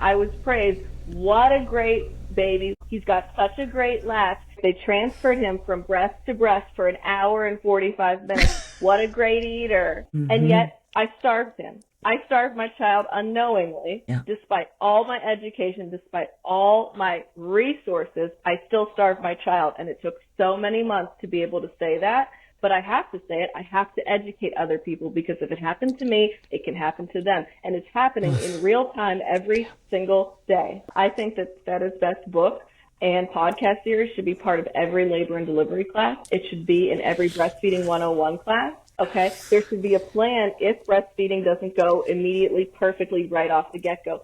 I was praised. What a great baby. He's got such a great latch. They transferred him from breast to breast for an hour and 45 minutes. What a great eater. And yet I starved him. I starved my child unknowingly. Despite all my education, despite all my resources, I still starved my child. And it took so many months to be able to say that. But I have to say it. I have to educate other people, because if it happened to me, it can happen to them. And it's happening in real time every single day. I think that Fed is Best book and podcast series should be part of every labor and delivery class. It should be in every Breastfeeding 101 class. Okay, there should be a plan if breastfeeding doesn't go immediately perfectly right off the get-go.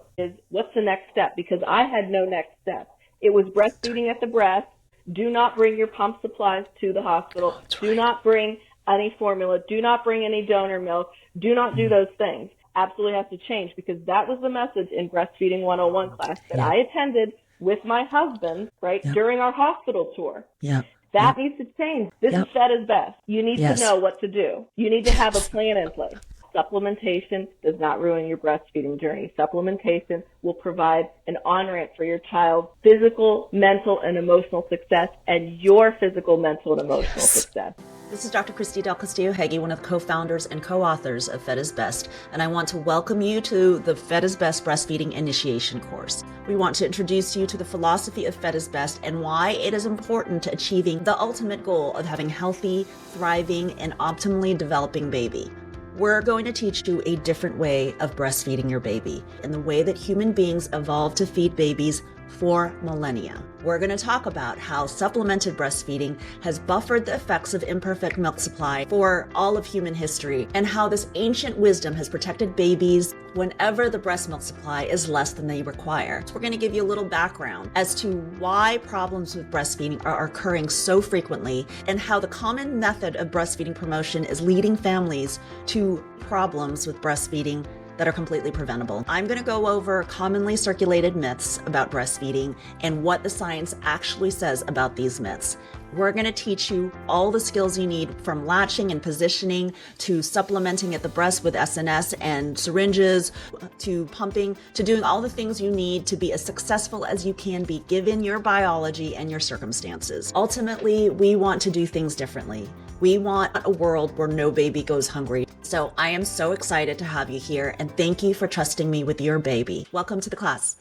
What's the next step? Because I had no next step. It was breastfeeding at the breast. Do not bring your pump supplies to the hospital. Do not bring any formula. Do not bring any donor milk. Do not do those things. Absolutely has to change, because that was the message in Breastfeeding 101 class that I attended with my husband, right, during our hospital tour. That needs to change. This is Fed is Best. You need to know what to do. You need to have a plan in place. Supplementation does not ruin your breastfeeding journey. Supplementation will provide an on-ramp for your child's physical, mental, and emotional success, and your physical, mental, and emotional success. This is Dr. Christy Del Castillo-Heggie, one of the co-founders and co-authors of Fed is Best, and I want to welcome you to the Fed is Best Breastfeeding Initiation course. We want to introduce you to the philosophy of Fed is Best and why it is important to achieving the ultimate goal of having healthy, thriving, and optimally developing baby. We're going to teach you a different way of breastfeeding your baby and the way that human beings evolved to feed babies for millennia. We're going to talk about how supplemented breastfeeding has buffered the effects of imperfect milk supply for all of human history, and how this ancient wisdom has protected babies whenever the breast milk supply is less than they require. So we're going to give you a little background as to why problems with breastfeeding are occurring so frequently, and how the common method of breastfeeding promotion is leading families to problems with breastfeeding that are completely preventable. I'm going to go over commonly circulated myths about breastfeeding and what the science actually says about these myths. We're going to teach you all the skills you need, from latching and positioning to supplementing at the breast with SNS and syringes, to pumping, to doing all the things you need to be as successful as you can be given your biology and your circumstances. Ultimately, we want to do things differently. We want a world where no baby goes hungry. So I am so excited to have you here, and thank you for trusting me with your baby. Welcome to the class.